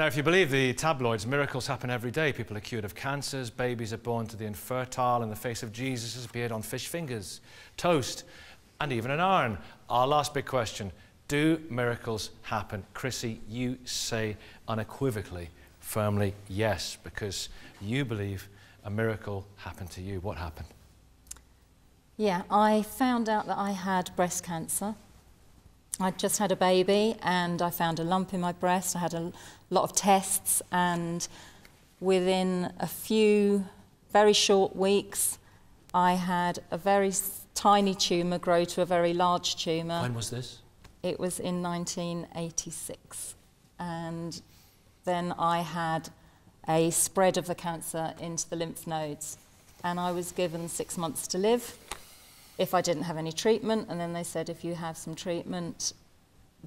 Now, if you believe the tabloids, miracles happen every day. People are cured of cancers, babies are born to the infertile, and the face of Jesus has appeared on fish fingers, toast, and even an iron. Our last big question, do miracles happen? Chrissy, you say unequivocally, firmly, yes, because you believe a miracle happened to you. What happened? Yeah, I found out that I had breast cancer. I'd just had a baby and I found a lump in my breast. I had a lot of tests, and within a few very short weeks I had a very tiny tumour grow to a very large tumour. When was this? It was in 1986, and then I had a spread of the cancer into the lymph nodes, and I was given 6 months to live if I didn't have any treatment, and then they said if you have some treatment,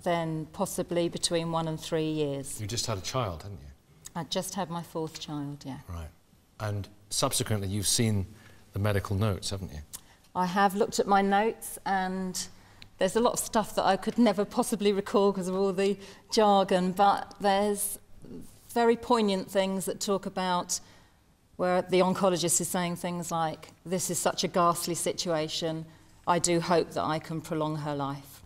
then possibly between 1 and 3 years. You just had a child, hadn't you? I just had my 4th child, yeah. Right. And subsequently you've seen the medical notes, haven't you? I have looked at my notes, and there's a lot of stuff that I could never possibly recall because of all the jargon, but there's very poignant things that talk about where the oncologist is saying things like, this is such a ghastly situation, I do hope that I can prolong her life.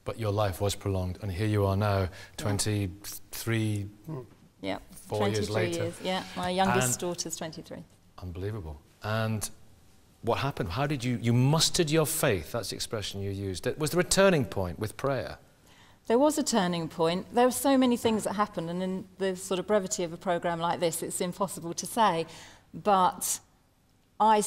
But your life was prolonged, and here you are now, 23, yeah. 4 years later. Years, yeah. My youngest daughter's 23. Unbelievable. And what happened? How did you mustered your faith? That's the expression you used. Was there a turning point with prayer? There was a turning point. There were so many things that happened, and in the sort of brevity of a programme like this, it's impossible to say. But I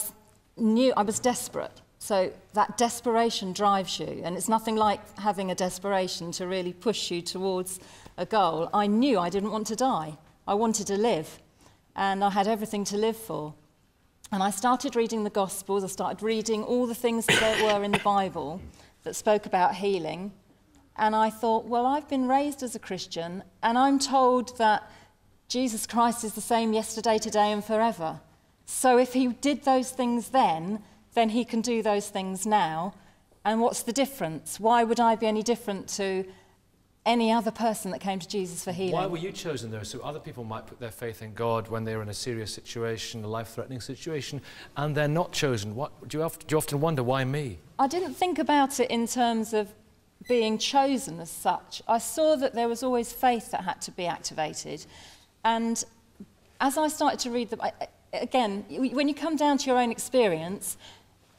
knew I was desperate. So that desperation drives you, and it's nothing like having a desperation to really push you towards a goal. I knew I didn't want to die. I wanted to live, and I had everything to live for. And I started reading the Gospels. I started reading all the things that there were in the Bible that spoke about healing. And I thought, well, I've been raised as a Christian, and I'm told that Jesus Christ is the same yesterday, today, and forever. So if he did those things then he can do those things now. And what's the difference? Why would I be any different to any other person that came to Jesus for healing? Why were you chosen, though? So other people might put their faith in God when they're in a serious situation, a life-threatening situation, and they're not chosen. Do you often wonder, why me? I didn't think about it in terms of being chosen as such. I saw that there was always faith that had to be activated. And as I started to read again, when you come down to your own experience,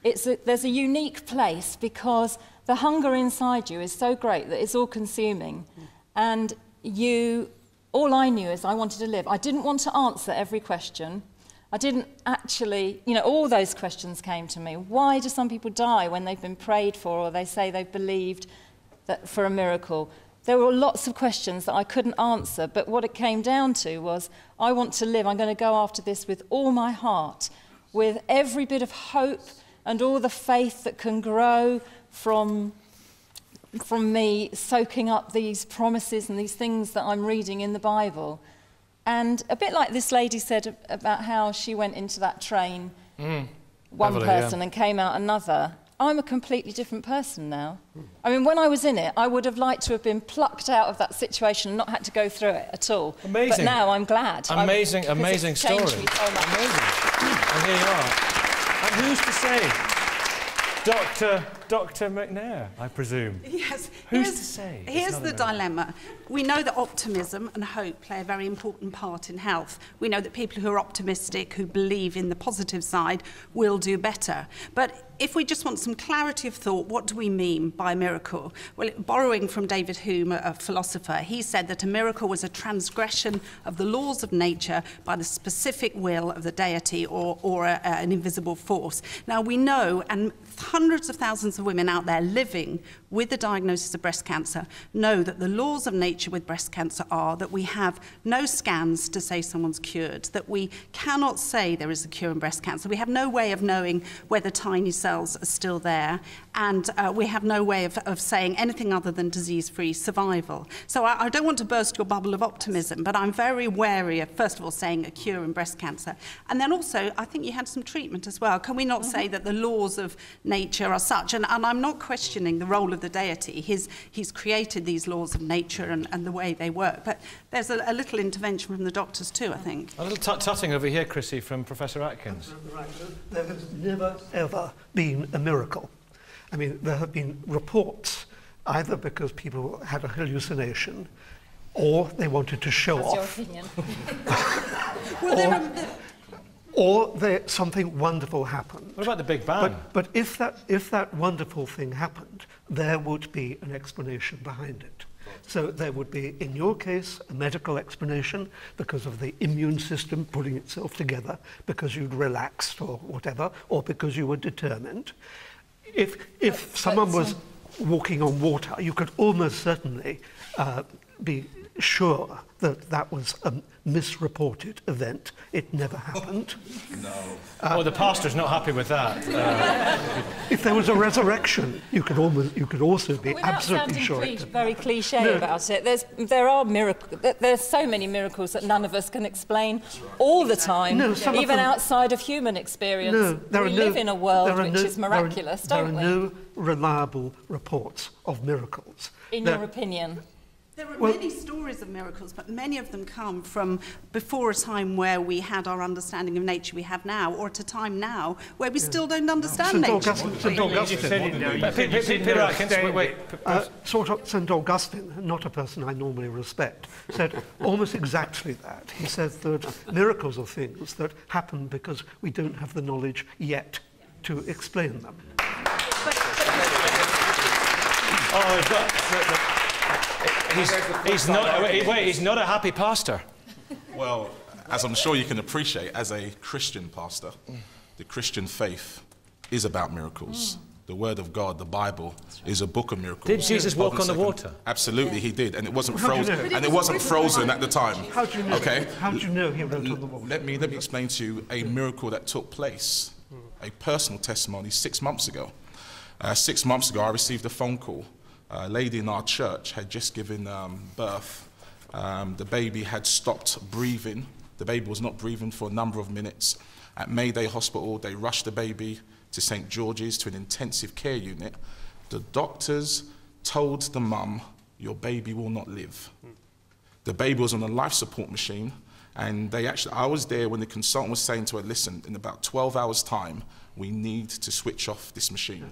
there's a unique place because the hunger inside you is so great that it's all-consuming. And all I knew is I wanted to live. I didn't want to answer every question. I didn't actually, all those questions came to me. Why do some people die when they've been prayed for, or they say they've believed that for a miracle? There were lots of questions that I couldn't answer, but what it came down to was, I want to live. I'm going to go after this with all my heart, with every bit of hope and all the faith that can grow from me soaking up these promises and these things that I'm reading in the Bible. And a bit like this lady said about how she went into that train, one Beverly, person, yeah, and came out another. I'm a completely different person now. I mean, when I was in it, I would have liked to have been plucked out of that situation and not had to go through it at all. Amazing. But now I'm glad. Amazing story. Me so much. Amazing. And here you are. And who's to say? Dr. McNair, I presume. Yes. Who's to say? Here's the dilemma. We know that optimism and hope play a very important part in health. We know that people who are optimistic, who believe in the positive side, will do better. But if we just want some clarity of thought, what do we mean by miracle? Well, borrowing from David Hume, a philosopher, he said that a miracle was a transgression of the laws of nature by the specific will of the deity or an invisible force. Now, we know, and hundreds of thousands of women out there living with the diagnosis of breast cancer know that the laws of nature with breast cancer are that we have no scans to say someone's cured, that we cannot say there is a cure in breast cancer. We have no way of knowing whether tiny cells are still there, and we have no way of saying anything other than disease-free survival. So I don't want to burst your bubble of optimism, but I'm very wary of, first of all, saying a cure in breast cancer. And then also, I think you had some treatment as well. Can we not say that the laws of nature are such, and I'm not questioning the role of of the deity. He's created these laws of nature and the way they work. But there's a little intervention from the doctors too, I think. A little tutting over here, Chrissy, from Professor Atkins. Right. There has never, ever been a miracle. I mean, there have been reports, either because people had a hallucination, or they wanted to show off. That's your opinion. or something wonderful happened. What about the Big Bang? But if that wonderful thing happened, there would be an explanation behind it. So there would be, in your case, a medical explanation because of the immune system pulling itself together, because you'd relaxed or whatever, or because you were determined. If someone was walking on water, you could almost certainly be sure that that was a misreported event. It never happened. No. Oh, the pastor's not happy with that. If there was a resurrection, you could also be absolutely sure. Without sounding very cliché about it, there are miracles. There's so many miracles that none of us can explain all the time, even outside of human experience. We live in a world which is miraculous, don't we? There are no reliable reports of miracles. In your opinion? There are many stories of miracles, but many of them come from before a time where we had our understanding of nature we have now, or at a time now where we still don't understand nature. St. Augustine, not a person I normally respect, said almost exactly that. He said that miracles are things that happen because we don't have the knowledge yet to explain them. He's not a happy pastor. Well, as I'm sure you can appreciate, as a Christian pastor, the Christian faith is about miracles. The Word of God, the Bible, is a book of miracles. Did Jesus walk on the water? Absolutely, he did, and it wasn't frozen. And it wasn't frozen at the time. How do you know? Okay. How do you know he wrote on the water? Let me explain to you a miracle that took place, a personal testimony 6 months ago. 6 months ago, I received a phone call. A lady in our church had just given birth. The baby had stopped breathing. The baby was not breathing for a number of minutes. At Mayday Hospital, they rushed the baby to St. George's to an intensive care unit. The doctors told the mum, your baby will not live. The baby was on a life support machine, and I was there when the consultant was saying to her, listen, in about 12 hours' time, we need to switch off this machine.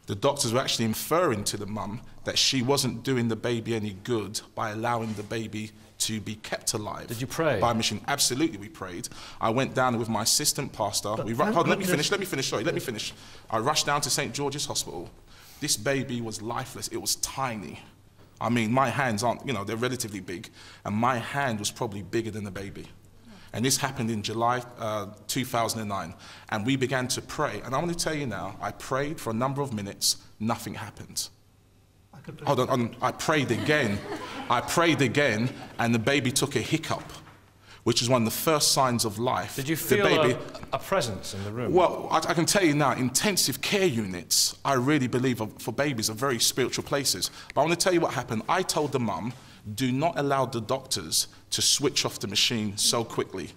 The doctors were actually inferring to the mum that she wasn't doing the baby any good by allowing the baby to be kept alive. Did you pray? By a machine. Absolutely, we prayed. I went down with my assistant pastor. Let me finish. I rushed down to St. George's Hospital. This baby was lifeless. It was tiny. I mean, my hands aren't, they're relatively big, and my hand was probably bigger than the baby. And this happened in July 2009. And we began to pray. And I want to tell you now, I prayed for a number of minutes, nothing happened. Hold on, I prayed again. And the baby took a hiccup, which is one of the first signs of life. Did you feel a presence in the room? Well, I can tell you now, intensive care units, I really believe for babies are very spiritual places. But I want to tell you what happened. I told the mum, do not allow the doctors to switch off the machine so quickly.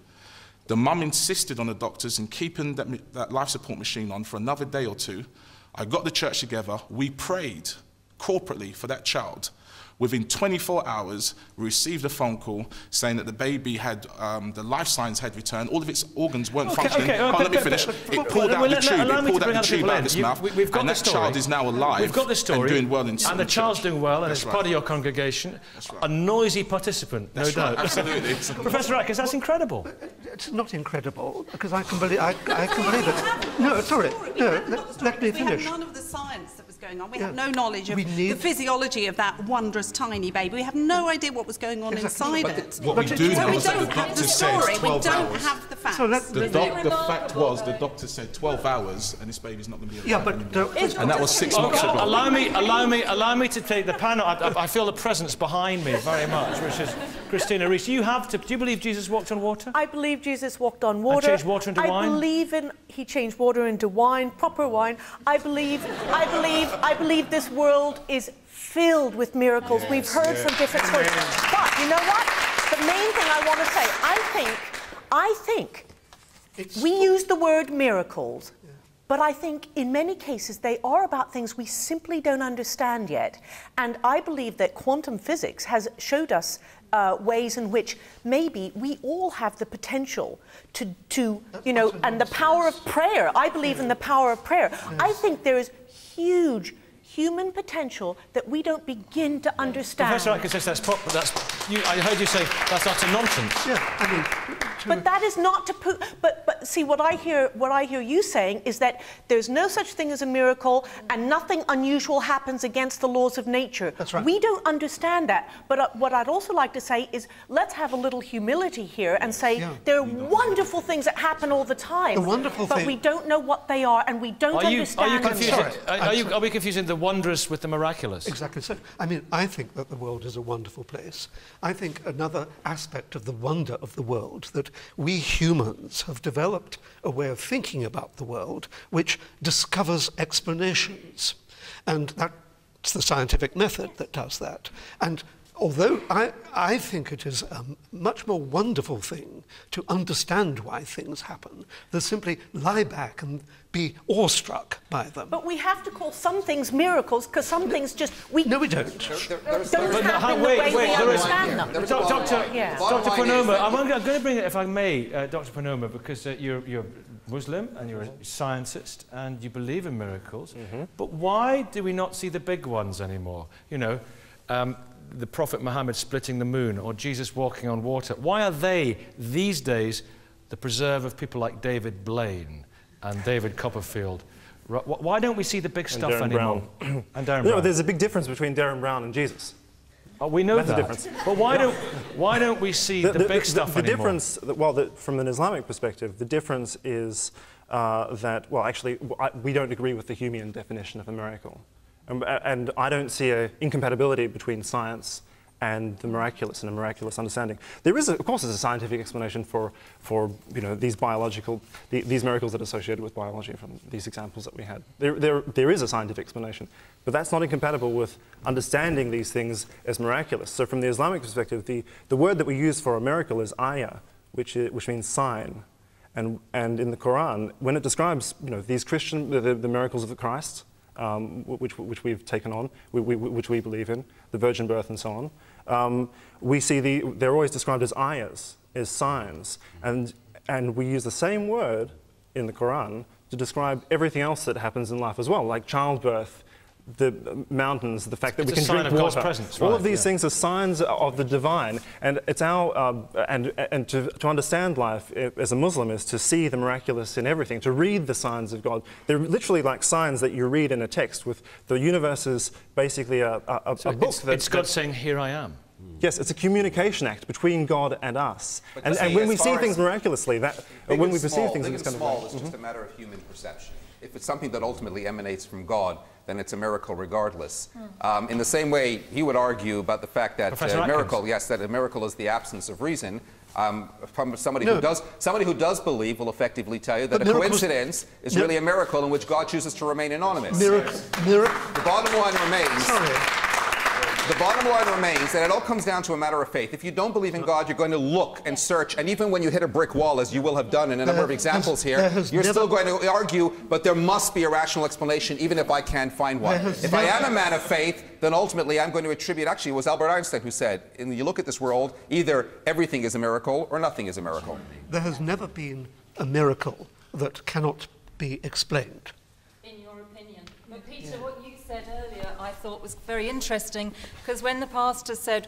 The mum insisted on the doctors in keeping that life support machine on for another day or two. I got the church together. We prayed corporately for that child. Within 24 hours, we received a phone call saying that the baby had, the life signs had returned. All of its organs weren't functioning. Let me finish. It pulled out the tube. It pulled out the tube out of its mouth. And that child is now alive. We've got the story. And doing well in and the child's doing well, and it's part of your congregation. That's right. A noisy participant, no doubt. Absolutely. Professor Atkins, that's incredible. It's not incredible, because I can believe it. No, sorry. No, let me finish. We have none of the science that was going on. We have no knowledge of the physiology of that wondrous tiny baby. We have no idea what was going on inside it. What we do know is that the doctor says 12 hours. We don't have the facts. The fact was the doctor said 12 hours and this baby's not going to be alive anymore. And that was 6 months ago. Allow me to take the panel. I feel the presence behind me very much, which is Christina Rees. Do you believe Jesus walked on water? I believe Jesus walked on water. And changed water into wine? I believe he changed water into wine, proper wine. I believe this world is filled with miracles. We've heard some different stories. But you know what? The main thing I want to say, I think we use the word miracles But I think in many cases they are about things we simply don't understand yet. And I believe that quantum physics has showed us ways in which maybe we all have the potential to you know, and the power of prayer. I believe in the power of prayer. Yes. I think there is huge human potential that we don't begin to understand. Professor Atkinson, I heard you say that's utter nonsense. Yeah, I mean, but that is not to put. But see, what I hear you saying is that there's no such thing as a miracle, and nothing unusual happens against the laws of nature. That's right. We don't understand that. But what I'd also like to say is, let's have a little humility here and say there are wonderful things that happen all the time. The wonderful but thing. we don't know what they are, and we don't understand. Are you confusing? Sorry, are we confusing the wondrous with the miraculous? Exactly so. I mean, I think that the world is a wonderful place. I think another aspect of the wonder of the world, that we humans have developed a way of thinking about the world which discovers explanations. And that's the scientific method that does that. And although I think it is a much more wonderful thing to understand why things happen than simply lie back and be awestruck by them. But we have to call some things miracles, because some things just... No, we don't. Don't happen the way we understand them. Dr. Purnoma, I'm going to bring it, if I may, Dr. Purnoma, because you're Muslim and you're a scientist and you believe in miracles, but why do we not see the big ones anymore? You know, the Prophet Muhammad splitting the moon, or Jesus walking on water. Why are they, these days, the preserve of people like David Blaine and David Copperfield? Why don't we see the big stuff anymore? And Darren Brown. No, there's a big difference between Darren Brown and Jesus. Oh, we know That's that. the difference. But why don't we see the big stuff anymore? The difference, well, from an Islamic perspective, the difference is that, well, actually, we don't agree with the Humean definition of a miracle. And I don't see an incompatibility between science and the miraculous and a miraculous understanding. There is, of course, there's a scientific explanation for you know, these miracles that are associated with biology from these examples that we had. There is a scientific explanation, but that's not incompatible with understanding these things as miraculous. So from the Islamic perspective, the word that we use for a miracle is ayah, which means sign. And in the Quran, when it describes, you know, these the miracles of the Christ, which we've taken on, which we believe in, the virgin birth and so on, we see they're always described as ayahs, as signs, and we use the same word in the Quran to describe everything else that happens in life as well, like childbirth, the mountains, the fact that we can drink water. God's presence, all of these things are signs of the divine, and it's our and to understand life as a Muslim is to see the miraculous in everything, to read the signs of God. They're literally like signs that you read in a text. With the universe is basically a book. It's God saying, "Here I am." Yes, it's a communication act between God and us. And when we see things miraculously, when we perceive things in this kind of way, it's just a matter of human perception. If it's something that ultimately emanates from God, then it's a miracle regardless. In the same way, he would argue about the fact that a miracle is the absence of reason. From somebody who does believe will effectively tell you that a coincidence is really a miracle in which God chooses to remain anonymous. The bottom line remains. The bottom line remains that it all comes down to a matter of faith. If you don't believe in God, you're going to look and search, and even when you hit a brick wall, as you will have done in a number of examples here, you're still going to argue, but there must be a rational explanation, even if I can't find one. If I am a man of faith, then ultimately I'm going to attribute, actually it was Albert Einstein who said, when you look at this world, either everything is a miracle or nothing is a miracle. There has never been a miracle that cannot be explained. In your opinion. But Peter, what you said earlier I thought was very interesting, because when the pastor said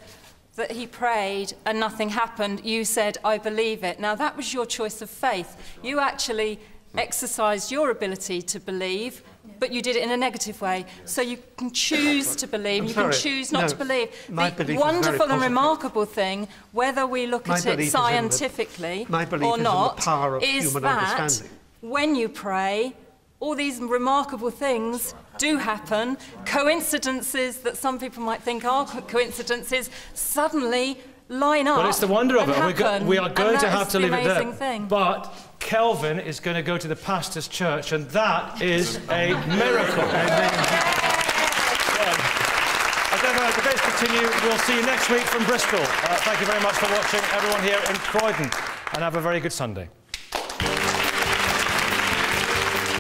that he prayed and nothing happened, you said, I believe it. Now that was your choice of faith. You actually exercised your ability to believe, but you did it in a negative way. So you can choose to believe, you can choose not to believe. The wonderful and remarkable thing, whether we look at it scientifically or not, is that when you pray, all these remarkable things do happen. Coincidences that some people might think are coincidences suddenly line up. Well, it's the wonder of it. We are going to have to leave it there. Thing. But Kelvin is going to go to the pastor's church, and that is a miracle. As the debates continue, we'll see you next week from Bristol. Thank you very much for watching, everyone here in Croydon, and have a very good Sunday.